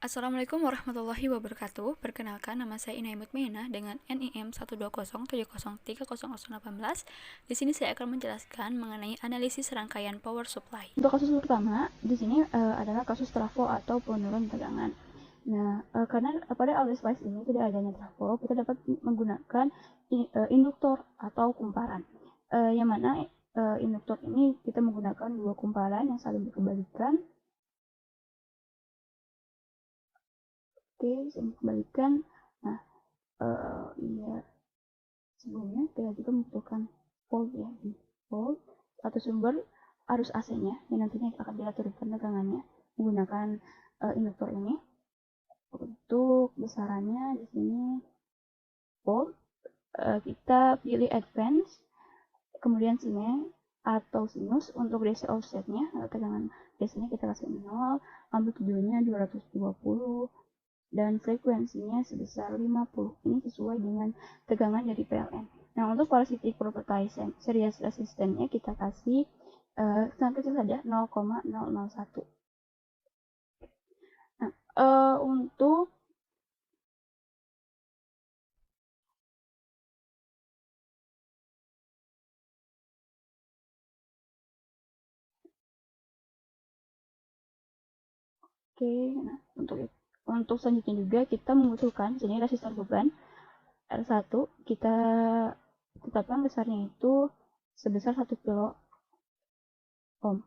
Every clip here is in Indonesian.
Assalamualaikum warahmatullahi wabarakatuh. Perkenalkan, nama saya Inai Mutmainah dengan NIM 120703018. Di sini saya akan menjelaskan mengenai analisis rangkaian power supply. Untuk kasus pertama, di sini adalah kasus trafo atau penurunan tegangan. Nah, karena pada LD Spice ini tidak adanya trafo, kita dapat menggunakan induktor atau kumparan. Yang mana induktor ini kita menggunakan dua kumparan yang saling berkebalikan. Oke, bisa dikembalikan. Nah, ya sebelumnya kita juga membutuhkan volt ya, volt atau sumber arus AC-nya yang nantinya akan kita turunkan tegangannya menggunakan induktor ini. Untuk besarannya di sini volt, kita pilih advance, kemudian sine atau sinus. Untuk DC offsetnya, tegangan DC-nya kita kasih 0, amplitudenya 220, dan frekuensinya sebesar 50. Ini sesuai dengan tegangan dari PLN. Nah, untuk parasitic property series resistannya kita kasih sangat kecil saja, 0,001. Nah, untuk nah untuk selanjutnya juga kita membutuhkan sini resistor beban R1, kita tetapkan besarnya itu sebesar 1 kilo ohm.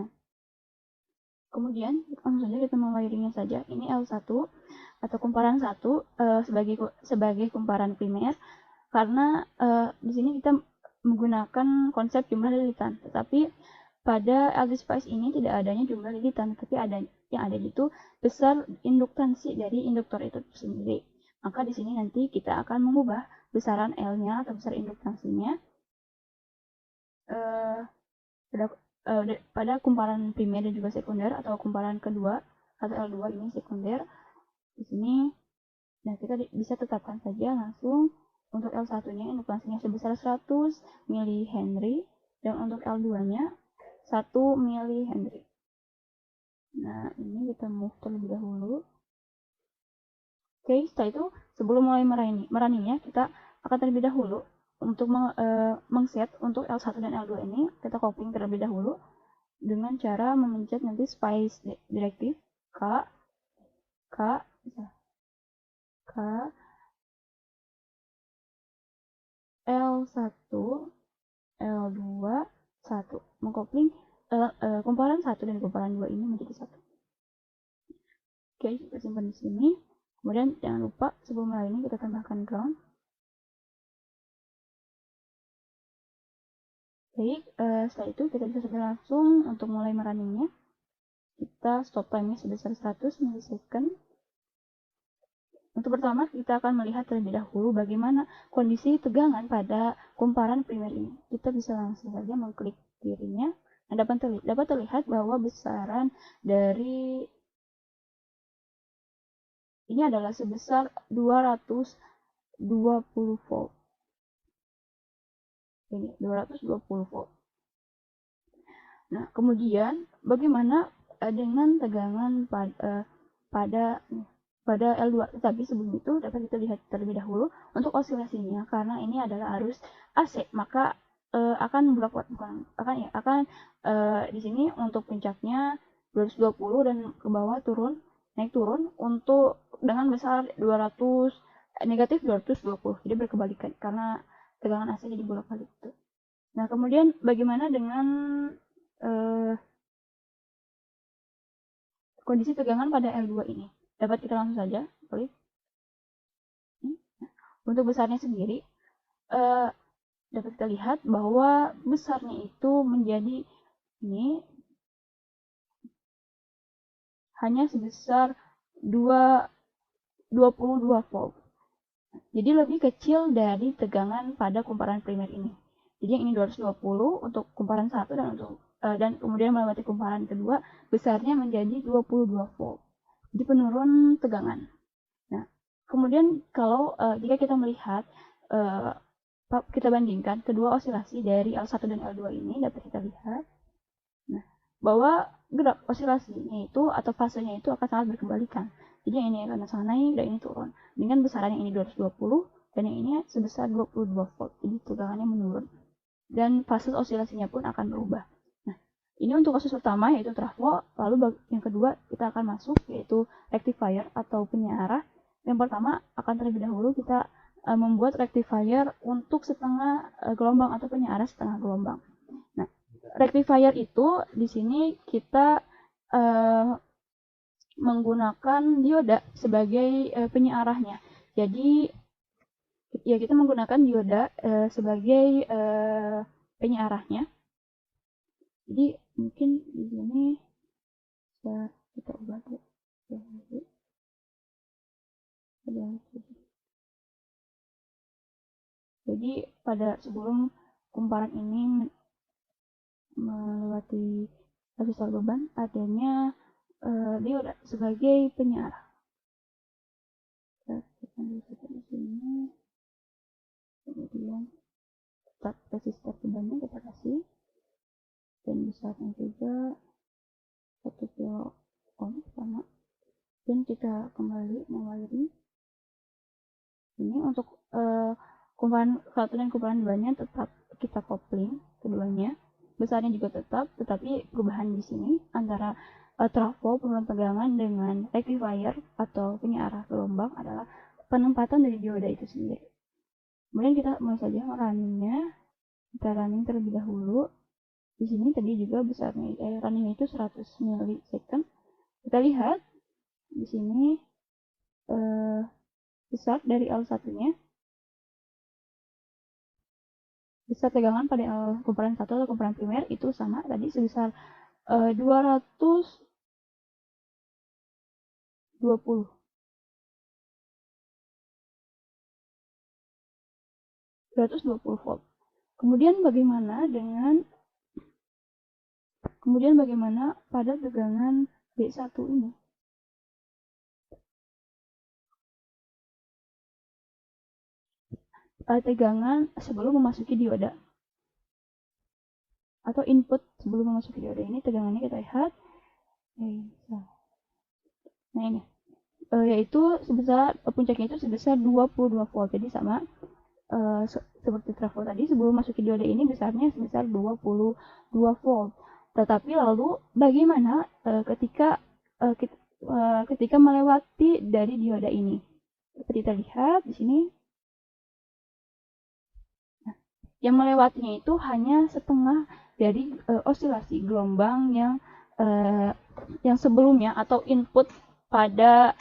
Nah, kemudian langsung saja kita mewiringnya saja. Ini L1 atau kumparan 1 sebagai kumparan primer, karena di sini kita menggunakan konsep jumlah lilitan, tetapi pada LD Spice ini tidak adanya jumlah lilitan, tapi yang ada itu besar induktansi dari induktor itu sendiri. Maka di sini nanti kita akan mengubah besaran L-nya atau besar induktansinya pada kumparan primer dan juga sekunder, atau kumparan kedua atau L2 ini sekunder. Di sini nah kita bisa tetapkan saja langsung. Untuk L1-nya induktansinya sebesar 100 mH dan untuk L2-nya 1 mH. Nah, ini kita move terlebih dahulu. Oke, setelah itu sebelum mulai meraninya, kita akan terlebih dahulu untuk mengset untuk L1 dan L2 ini, kita kopling terlebih dahulu dengan cara memencet nanti Spice Directive K L1 L2 1, mengkopling kumparan 1 dan kumparan 2 ini menjadi satu. Oke, kita simpan di sini. Kemudian jangan lupa sebelum mulai ini kita tambahkan ground. Baik, setelah itu kita bisa sudah langsung untuk mulai merunningnya. Kita stop time-nya sebesar 100 milisecond. Untuk pertama, kita akan melihat terlebih dahulu bagaimana kondisi tegangan pada kumparan primer ini. Kita bisa langsung saja mengklik kirinya. Nah, dapat terlihat bahwa besaran dari ini adalah sebesar 220 volt. Ini 220 volt. Nah, kemudian bagaimana dengan tegangan pada L2? Tapi sebelum itu dapat kita lihat terlebih dahulu untuk osilasinya, karena ini adalah arus AC, maka akan di sini untuk puncaknya 220 dan ke bawah naik turun untuk dengan besar 200 negatif 220. Jadi berkebalikan karena tegangan AC jadi bolak-balik itu. Nah, kemudian bagaimana dengan kondisi tegangan pada L2 ini? Dapat kita langsung saja klik. Untuk besarnya sendiri dapat kita lihat bahwa besarnya itu menjadi ini hanya sebesar 22 volt. Jadi lebih kecil dari tegangan pada kumparan primer ini. Jadi yang ini 220 untuk kumparan 1 dan kemudian melewati kumparan kedua besarnya menjadi 22 volt. Jadi penurun tegangan. Nah, kemudian kalau jika kita melihat kita bandingkan kedua osilasi dari L1 dan L2 ini, dapat kita lihat bahwa gerak osilasinya itu atau fasenya itu akan sangat berkebalikan. Jadi yang ini akan sangat naik dan ini turun. Dengan besaran yang ini 220 dan yang ini sebesar 22 volt. Jadi tegangannya menurun. Dan fase osilasinya pun akan berubah. Nah, ini untuk kasus pertama yaitu trafo. Lalu yang kedua kita akan masuk yaitu rectifier atau penyearah. Yang pertama akan terlebih dahulu kita membuat rectifier untuk setengah gelombang atau penyearah setengah gelombang. Nah, rectifier itu di sini kita menggunakan dioda sebagai penyearahnya. Jadi ya kita menggunakan dioda sebagai penyearahnya. Jadi mungkin di sini bisa kita ubah dulu. Jadi pada sebelum kumparan ini melewati resistor beban, adanya dioda sebagai penyearah. Kita di sini, kemudian tetap resistor bebannya kita kasih, dan besarnya juga 1 kilo ohm sama. Dan kita kembali mewiring. Ini untuk kumparan 1 dan kumparan 2-nya tetap kita kopling keduanya. Besarnya juga tetap, tetapi perubahan di sini antara trafo penurunan tegangan dengan rectifier atau penyearah gelombang adalah penempatan dari dioda itu sendiri. Kemudian kita mulai saja runningnya. Kita running terlebih dahulu. Di sini tadi juga besarnya running itu 100 milisecond. Kita lihat di sini besar dari L1-nya. Besar tegangan pada kumparan 1 atau kumparan primer itu sama tadi sebesar 220 volt. Kemudian bagaimana pada tegangan B1 ini? Tegangan sebelum memasuki dioda atau input sebelum memasuki dioda ini tegangannya kita lihat. Nah ini yaitu sebesar puncaknya itu sebesar 22 volt. Jadi sama seperti trafo tadi, sebelum masuki dioda ini besarnya sebesar 22 volt. Tetapi lalu bagaimana ketika melewati dari dioda ini? Seperti kita lihat di sini. Nah, yang melewatinya itu hanya setengah dari osilasi gelombang yang sebelumnya atau input pada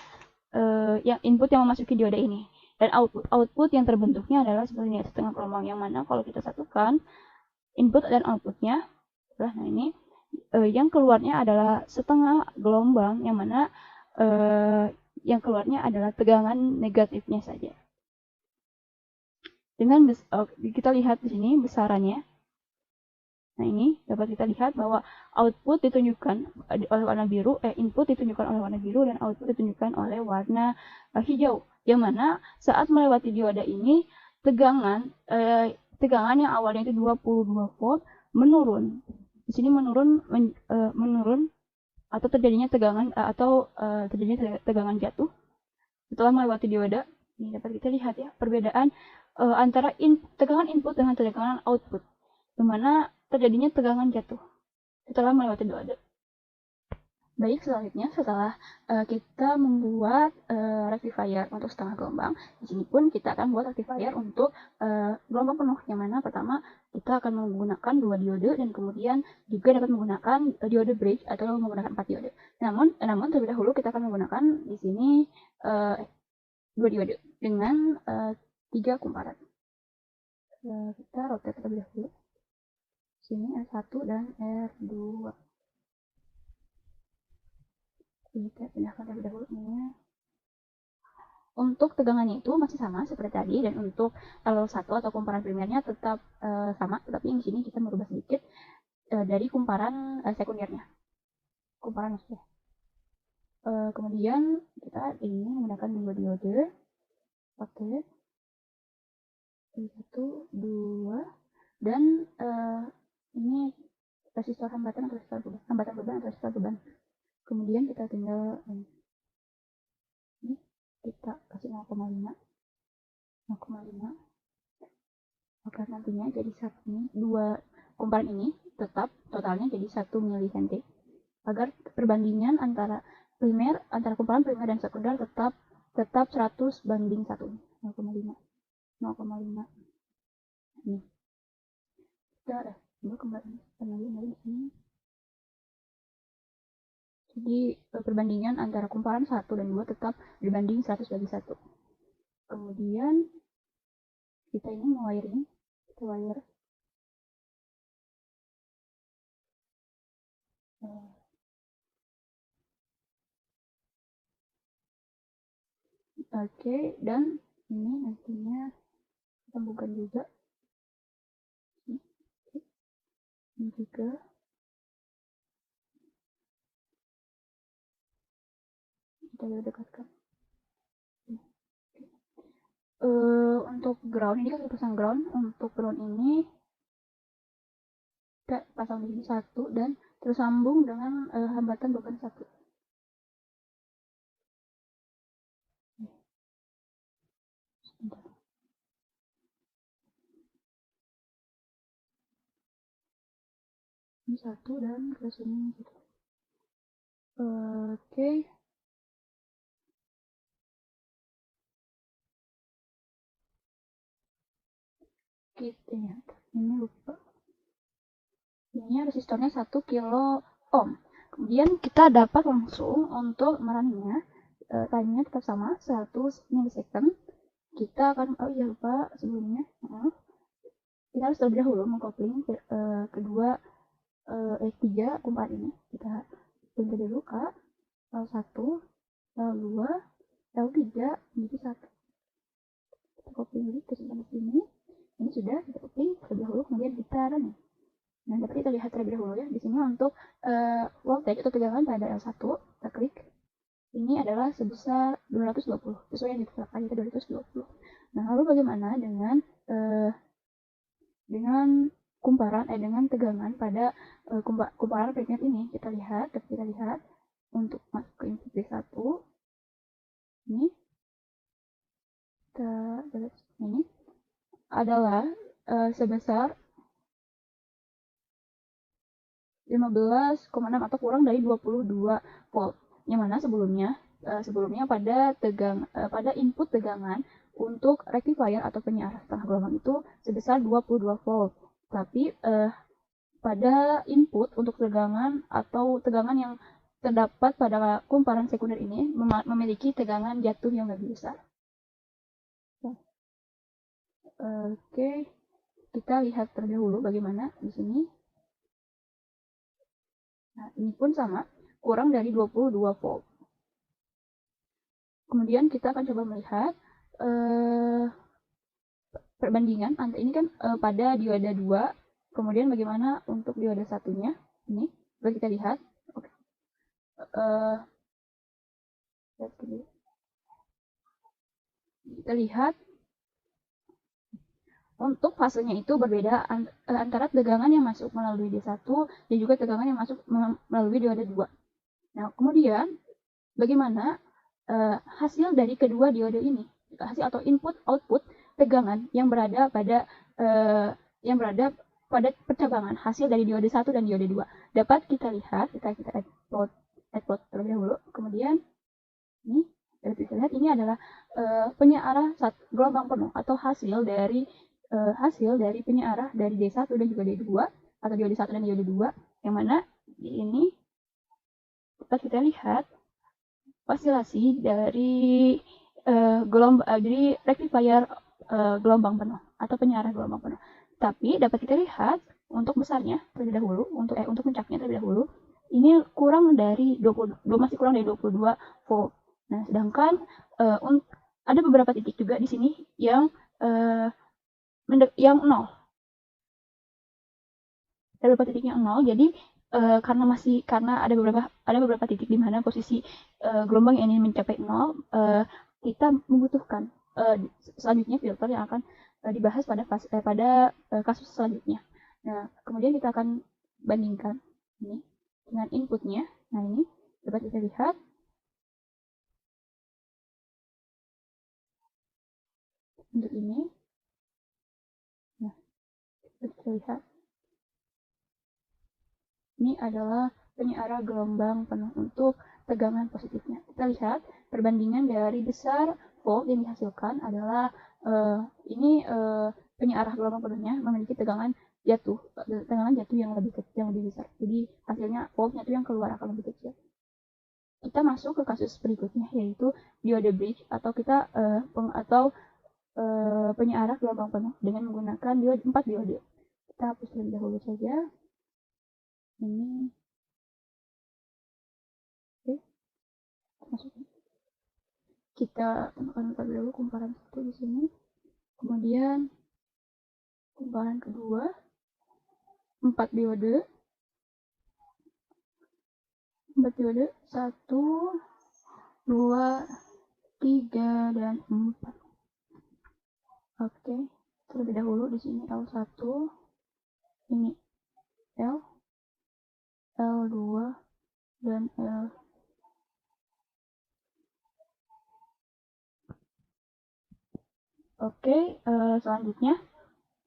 yang memasuki dioda ini. Dan output yang terbentuknya adalah seperti ini, setengah gelombang, yang mana kalau kita satukan input dan outputnya, nah ini yang keluarnya adalah setengah gelombang, yang mana yang keluarnya adalah tegangan negatifnya saja. Dengan kita lihat di sini besarannya. Nah ini dapat kita lihat bahwa output ditunjukkan oleh warna biru, input ditunjukkan oleh warna biru dan output ditunjukkan oleh warna hijau. Yang mana saat melewati dioda ini tegangan yang awalnya itu 22 volt menurun. Di sini menurun atau terjadinya tegangan jatuh setelah melewati dioda. Ini dapat kita lihat ya perbedaan antara tegangan input dengan tegangan output, di mana terjadinya tegangan jatuh setelah melewati dioda. Baik, selanjutnya setelah kita membuat rectifier untuk setengah gelombang, di sini pun kita akan membuat rectifier untuk gelombang penuh, yang mana pertama kita akan menggunakan 2 diode dan kemudian juga dapat menggunakan diode bridge atau menggunakan 4 diode. Namun terlebih dahulu kita akan menggunakan di sini 2 diode dengan 3 kumparan. Kita rotate terlebih dahulu. Sini R1 dan R2. Kita pindahkan terlebih dahulu ini. Untuk tegangannya itu masih sama seperti tadi, dan untuk L1 atau kumparan primernya tetap sama, tetapi di sini kita merubah sedikit dari kumparan sekundernya. Kumparan maksudnya. Kemudian kita ini menggunakan 2 diode. Oke. 1, 2, dan ini resistor hambatan atau resistor beban, hambatan beban atau resistor beban. Kemudian kita tinggal ini kita kasih 0,5 maka nantinya jadi satu ini, dua kumparan ini tetap totalnya jadi 1 mH agar perbandingan antara kumparan primer dan sekunder tetap 100 banding 1, 0,5 ini kita kembali di sini. Jadi perbandingan antara kumparan 1 dan 2 tetap dibanding 100 bagi 1. Kemudian kita ini mau wiring, kita wire oke, dan ini nantinya sambungkan juga ini juga kita dekatkan. Untuk ground ini kan kita pasang ground. Untuk ground ini kita pasang di sini 1 dan tersambung dengan hambatan beban 1. Ini 1 dan ke sini gitu. Oke. Kita ini lupa. Ini resistornya 1 kilo ohm. Kemudian kita dapat langsung untuk merannya, time-nya tetap sama 100 milisecond. Kita akan lupa sebelumnya. Kita harus terlebih dahulu mengkopling kedua tiga kumparan ini. Kita tunggu dulu L1, L2, L3 menjadi 1. Kita kopling dulu ke sini. Ini sudah kita kopling terlebih dahulu, kemudian kita running. Nah, dapat kita lihat terlebih dahulu ya. Di sini untuk voltage atau tegangan pada L1, kita klik. Ini adalah sebesar 220, sesuai yang ditetapkan kita 220. Nah, lalu bagaimana dengan kumparan dengan tegangan pada kumparan primer ini? Kita lihat untuk masuk ke input D1 ini kita lihat ini adalah sebesar 15,6 atau kurang dari 22 volt. Yang mana sebelumnya pada input tegangan untuk rectifier atau penyiar setengah gelombang itu sebesar 22 volt. Tapi pada input untuk tegangan atau tegangan yang terdapat pada kumparan sekunder ini memiliki tegangan jatuh yang lebih besar. Oke, kita lihat terlebih dahulu bagaimana di sini. Nah, ini pun sama, kurang dari 22 volt. Kemudian kita akan coba melihat perbandingan antara ini kan pada dioda 2, kemudian bagaimana untuk dioda satunya. Ini coba kita lihat. Oke. Kita lihat untuk fasenya itu berbeda antara tegangan yang masuk melalui D1 dan juga tegangan yang masuk melalui dioda 2. Nah, kemudian bagaimana hasil dari kedua diode ini, hasil atau input output tegangan yang berada pada percabangan hasil dari diode 1 dan diode 2 dapat kita lihat. Kita upload terlebih dahulu. Kemudian ini dapat kita lihat ini adalah penyearah gelombang penuh atau hasil dari penyearah dari D1 dan juga D2 atau diode 1 dan diode 2, yang mana di ini dapat kita lihat oscilasi dari dari rectifier gelombang penuh atau penyearah gelombang penuh. Tapi dapat kita lihat untuk besarnya terlebih dahulu, untuk puncaknya terlebih dahulu, ini masih kurang dari 22 volt. Nah, sedangkan ada beberapa titik juga di sini yang 0. Ada beberapa titik yang 0. Jadi karena ada beberapa titik di mana posisi gelombang ini mencapai 0, kita membutuhkan selanjutnya filter yang akan dibahas pada kasus selanjutnya. Nah, kemudian kita akan bandingkan ini dengan inputnya. Nah, ini dapat kita lihat untuk ini. Nah, dapat kita lihat ini adalah penyearah gelombang penuh untuk tegangan positifnya. Kita lihat perbandingan dari besar volt yang dihasilkan adalah penyearah gelombang penuhnya memiliki tegangan jatuh yang lebih kecil, yang lebih besar. Jadi hasilnya voltnya itu yang keluar akan lebih kecil. Kita masuk ke kasus berikutnya, yaitu diode bridge atau penyearah gelombang penuh dengan menggunakan 4 diode. Kita hapus terlebih dahulu saja. Ini oke, masuk. Kita tambahkan dulu kumparan 1 di sini, kemudian kumparan kedua 4 diode 1, 2, 3, dan 4. Oke, terlebih dahulu di sini L1, ini L, L2, dan L. Oke, selanjutnya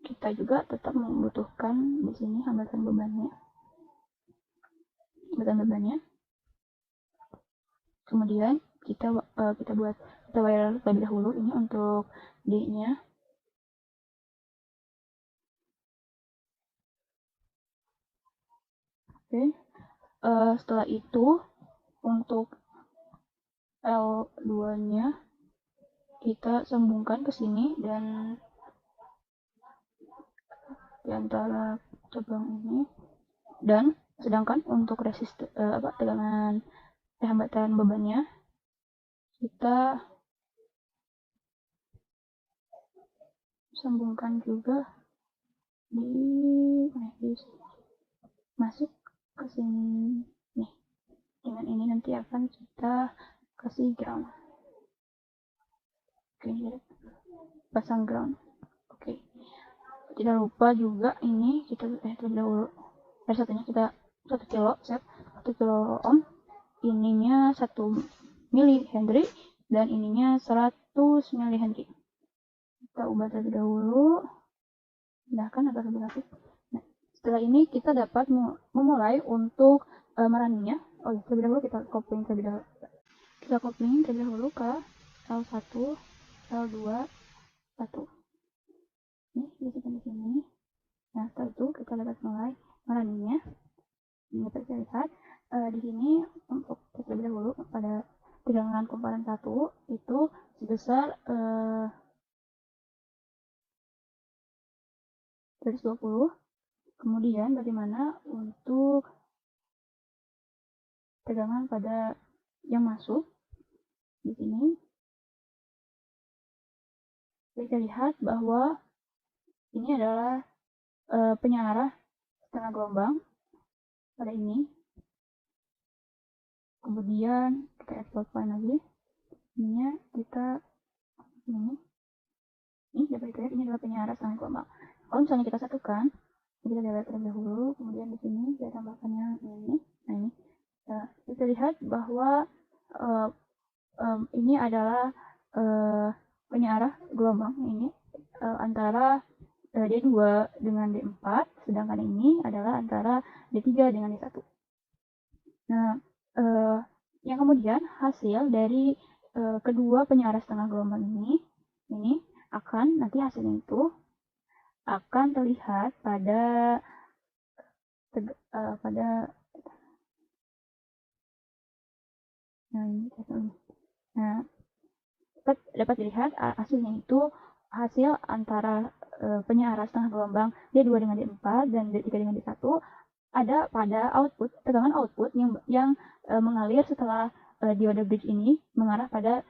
kita juga tetap membutuhkan di sini hambatan bebannya. Kemudian kita wire terlebih dahulu ini untuk D-nya. Oke, setelah itu untuk L2-nya kita sambungkan ke sini, dan di antara cabang ini, dan sedangkan untuk tegangan hambatan bebannya kita sambungkan juga masuk ke sini nih. Dengan ini nanti akan kita kasih ground. Oke, pasang ground. Oke, tidak lupa juga ini kita terlebih dahulu satunya kita 1 kilo ohm, ininya 1 mili-henry, dan ininya 100 mili-henry. Kita ubah terlebih dahulu, pindahkan agar lebih rapi. Nah, setelah ini kita dapat memulai untuk merunningnya. Terlebih dahulu kita kopling terlebih dahulu ke L1, L2, 1. Ini di sini. Nah, setelah itu kita dapat mulai merunningnya. Ini dapat kita lihat di sini untuk terlebih dahulu pada tegangan kumparan 1 itu sebesar 120. Kemudian bagaimana untuk tegangan pada yang masuk di sini? Kita lihat bahwa ini adalah penyearah setengah gelombang pada ini. Kemudian kita export point lagi. Ininya kita ini dapat kita lihat ini adalah penyearah setengah gelombang. Kalau misalnya kita satukan, kita lihat terlebih dahulu, kemudian di sini saya tambahkan yang ini. Nah, ini kita lihat bahwa ini adalah penyearah gelombang ini antara D2 dengan D4, sedangkan ini adalah antara D3 dengan D1. Nah, yang kemudian hasil dari kedua penyearah setengah gelombang ini akan nanti hasilnya itu akan terlihat pada dapat dilihat hasilnya itu hasil antara penyearah setengah gelombang D2 dengan D4 dan D3 dengan D1 ada pada output, tegangan output yang mengalir setelah diode bridge ini mengarah pada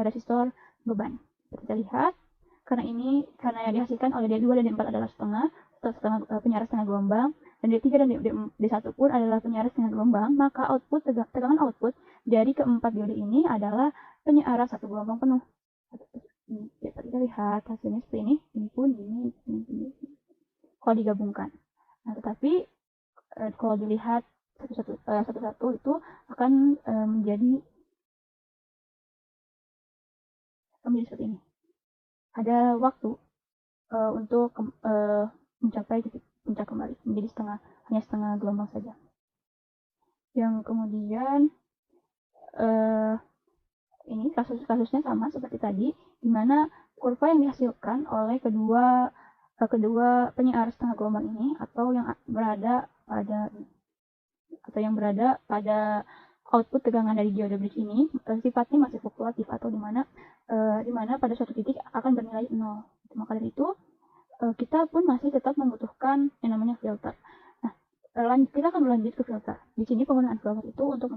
resistor beban. Kita lihat karena yang dihasilkan oleh D2 dan D4 adalah penyearah setengah gelombang, dan D3 dan D1 pun adalah penyearah setengah gelombang, maka tegangan output dari keempat diode ini adalah penyearah satu gelombang penuh. Kita lihat hasilnya seperti ini pun ini. Kalau digabungkan, Nah, tetapi kalau dilihat satu-satu itu akan menjadi seperti ini. Ada waktu untuk mencapai titik puncak kembali menjadi hanya setengah gelombang saja. Yang kemudian ini kasusnya sama seperti tadi, di mana kurva yang dihasilkan oleh kedua penyiar setengah gelombang ini atau yang berada pada output tegangan dari dioda bridge ini sifatnya masih fluktuatif atau di mana pada suatu titik akan bernilai 0. Maka dari itu kita pun masih tetap membutuhkan yang namanya filter. Nah, kita akan berlanjut ke filter. Di sini penggunaan filter itu untuk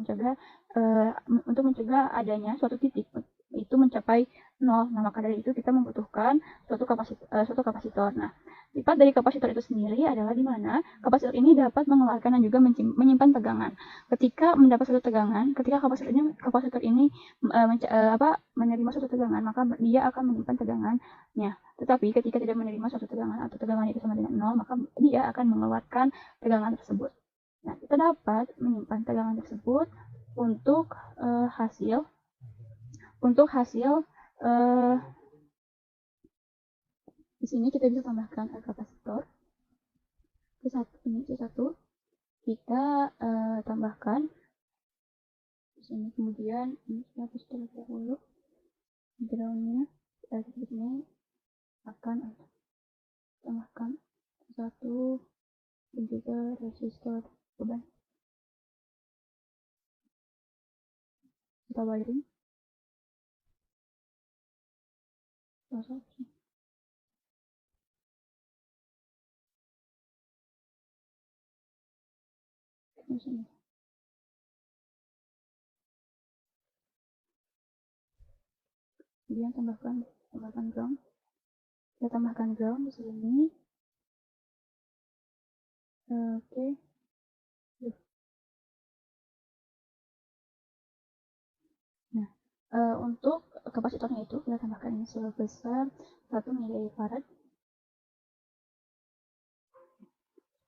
mencegah adanya suatu titik itu mencapai 0. Nah, maka dari itu kita membutuhkan suatu kapasitor. Nah, sifat dari kapasitor itu sendiri adalah di mana kapasitor ini dapat mengeluarkan dan juga menyimpan tegangan. Ketika mendapat suatu tegangan, ketika kapasitor ini menerima suatu tegangan, maka dia akan menyimpan tegangannya. Tetapi ketika tidak menerima suatu tegangan atau tegangan itu sama dengan 0, maka dia akan mengeluarkan tegangan tersebut. Nah, kita dapat menyimpan tegangan tersebut untuk hasil di sini kita bisa tambahkan kapasitor C1 kita tambahkan di sini, kemudian ini kapasitor dahulu groundnya ini akan tambahkan satu dan juga resistor beban. Kita wiring sini. Kemudian tambahkan ground. Kita tambahkan ground di sini. Oke. Nah, untuk kapasitornya itu kita tambahkan ini sebesar 1 milifarad.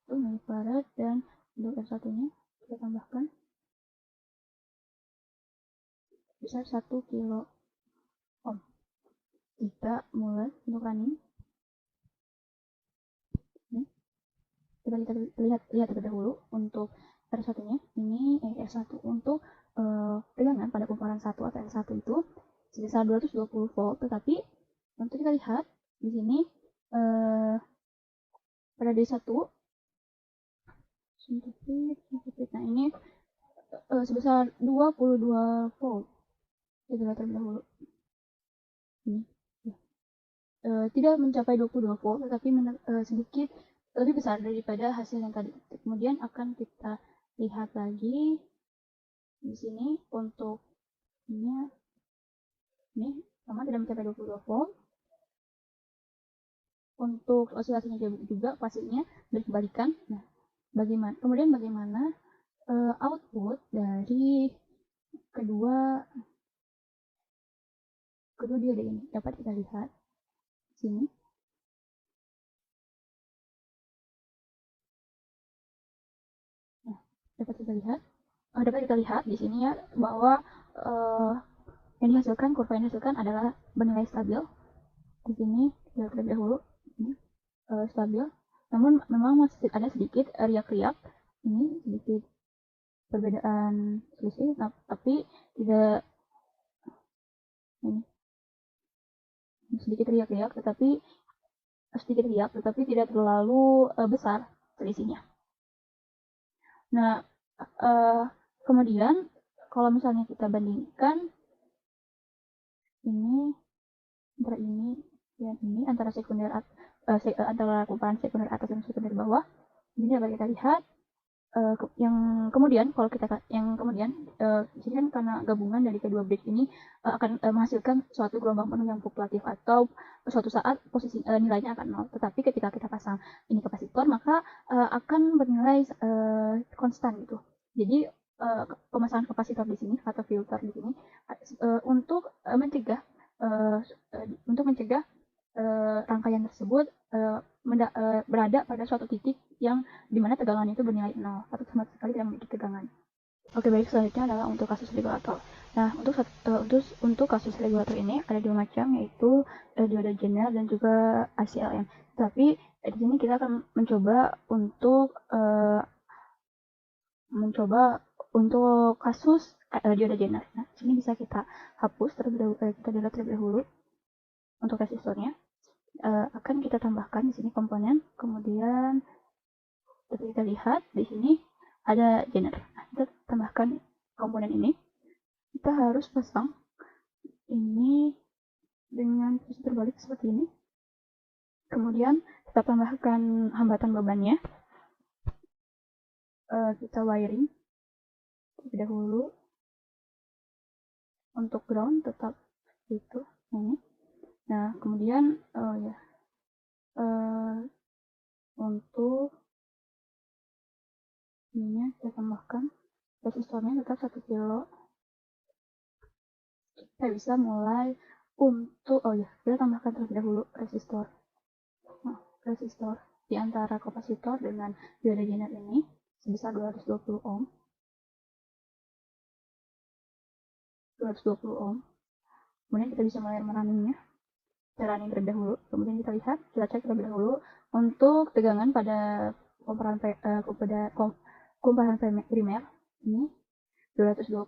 1 milifarad, dan untuk R1-nya kita tambahkan besar 1 kilo ohm. Kita mulai untuk running. Kita lihat terlebih dahulu untuk R1-nya. Ini R1 untuk tegangan pada kumparan 1 atau R1 itu sebesar 220 volt, tetapi untuk kita lihat di sini pada D1 nah ini sebesar 22 volt. Kita lihat terlebih dahulu. Ini tidak mencapai 22 volt, tetapi sedikit lebih besar daripada hasil yang tadi. Kemudian akan kita lihat lagi di sini untuk ini sama, tidak mencapai 22 volt. Untuk oscilasinya juga pastinya berkebalikan. Nah, bagaimana output dari kedua dioda ini dapat kita lihat di sini. Nah, dapat kita lihat di sini ya bahwa yang dihasilkan, kurva yang dihasilkan adalah bernilai stabil. Di sini kita terlebih dahulu ini stabil. Namun memang masih ada sedikit riak-riak. Ini sedikit perbedaan selisih, tapi tidak ini sedikit riak-riak, tetapi tidak terlalu besar selisihnya. Nah, kemudian kalau misalnya kita bandingkan ini antara sekunder antara kumparan sekunder atas dan sekunder bawah, ini dapat kita lihat yang kemudian di sini kan karena gabungan dari kedua bridge ini akan menghasilkan suatu gelombang penuh yang fluktuatif atau suatu saat posisi nilainya akan 0. Tetapi ketika kita pasang ini kapasitor, maka akan bernilai konstan gitu. Jadi pemasangan kapasitor di sini atau filter di sini untuk mencegah rangkaian tersebut berada pada suatu titik yang di mana tegangan itu bernilai 0 atau sama sekali tidak memiliki tegangan. Oke, baik, selanjutnya adalah untuk kasus regulator. Nah, untuk kasus regulator ini ada dua macam, yaitu dioda Jenner dan juga ACLM. Tapi di sini kita akan mencoba untuk kasus dioda Jenner. Nah, sini bisa kita hapus terlebih dahulu, kita delete terlebih dahulu untuk resistornya. Akan kita tambahkan di sini komponen, kemudian kita lihat di sini ada Jenner. Nah, kita tambahkan komponen ini. Kita harus pasang ini dengan posisi terbalik seperti ini. Kemudian kita tambahkan hambatan bebannya. Kita wiring terlebih dahulu. Untuk ground tetap itu ini. Nah, kemudian untuk ininya kita tambahkan resistornya tetap 1 kilo. Kita bisa mulai untuk kita tambahkan terlebih dahulu resistor. Nah, resistor di antara kapasitor dengan dioda Jenner ini sebesar 220 ohm. 220 ohm. Kemudian kita bisa mulai merunningnya. Kita running terlebih dahulu. Kemudian kita lihat, kita cek terlebih dahulu untuk tegangan pada kumparan primer ini 220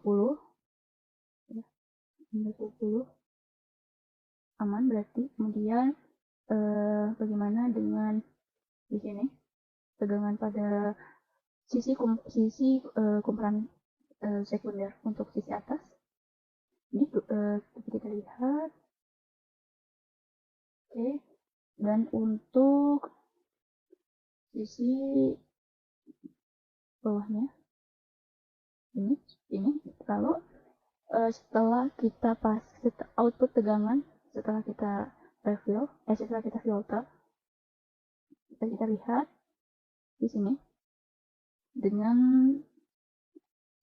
aman berarti. Kemudian bagaimana dengan di sini tegangan pada sisi kumparan sekunder untuk sisi atas ini kita lihat. Oke, dan untuk sisi bawahnya ini lalu setelah kita output tegangan, setelah kita filter, kita lihat di sini dengan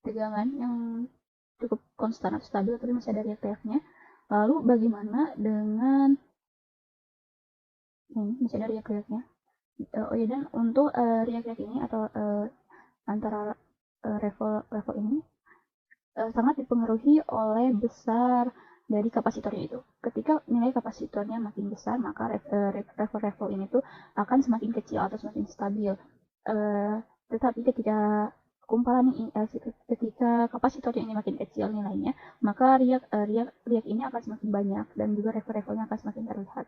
tegangan yang cukup konstan atau stabil, tapi masih ada riak-riaknya. Lalu bagaimana dengan ini masih ada riak-riaknya. Dan untuk riak-riak ini atau antara level ini sangat dipengaruhi oleh besar dari kapasitornya itu. Ketika nilai kapasitornya makin besar, maka level ini tuh akan semakin kecil atau semakin stabil. Tetapi ketika ketika kapasitornya ini makin kecil nilainya, maka riak ini akan semakin banyak dan juga levelnya akan semakin terlihat.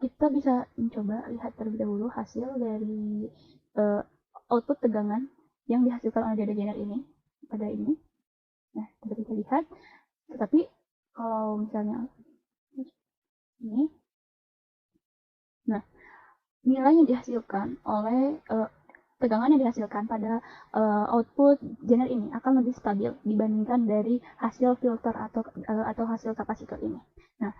Kita bisa mencoba lihat terlebih dahulu hasil dari output tegangan yang dihasilkan oleh dioda Jenner ini pada ini. Nah, kita bisa lihat. Tetapi kalau misalnya ini, nah nilai yang dihasilkan oleh tegangan yang dihasilkan pada output Jenner ini akan lebih stabil dibandingkan dari hasil filter atau hasil kapasitor ini. Nah,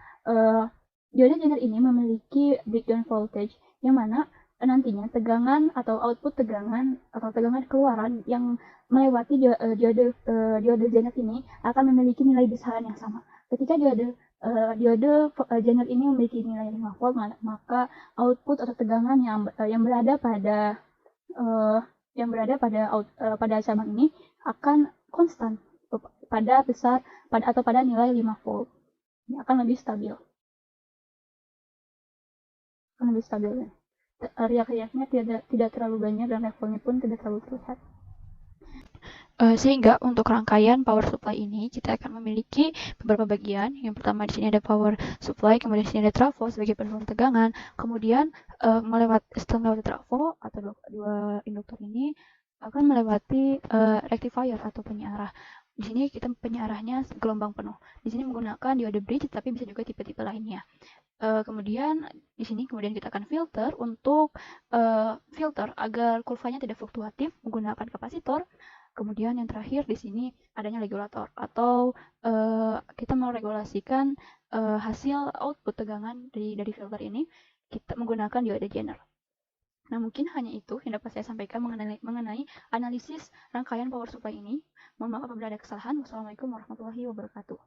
dioda Jenner ini memiliki breakdown voltage yang mana nantinya tegangan atau output tegangan atau tegangan keluaran yang melewati dioda Jenner ini akan memiliki nilai besaran yang sama. Ketika dioda Jenner ini memiliki nilai 5 volt, maka output atau tegangan yang berada pada cabang ini akan konstan pada nilai 5 volt. Ini akan lebih stabil. Riak-riaknya tidak terlalu banyak dan levelnya pun tidak terlalu terlihat. Sehingga untuk rangkaian power supply ini kita akan memiliki beberapa bagian. Yang pertama di sini ada power supply, kemudian di sini ada trafo sebagai pendorong tegangan. Kemudian setelah melewati trafo atau dua induktor ini akan melewati rectifier atau penyiarah. Di sini kita penyiarahnya gelombang penuh. Di sini menggunakan diode bridge, tapi bisa juga tipe-tipe lainnya. Kemudian di sini kita akan filter untuk filter agar kurvanya tidak fluktuatif menggunakan kapasitor. Kemudian yang terakhir di sini adanya regulator atau kita meregulasikan hasil output tegangan dari filter ini kita menggunakan dioda Jenner. Nah, mungkin hanya itu yang dapat saya sampaikan mengenai analisis rangkaian power supply ini. Mohon maaf apabila ada kesalahan. Wassalamualaikum warahmatullahi wabarakatuh.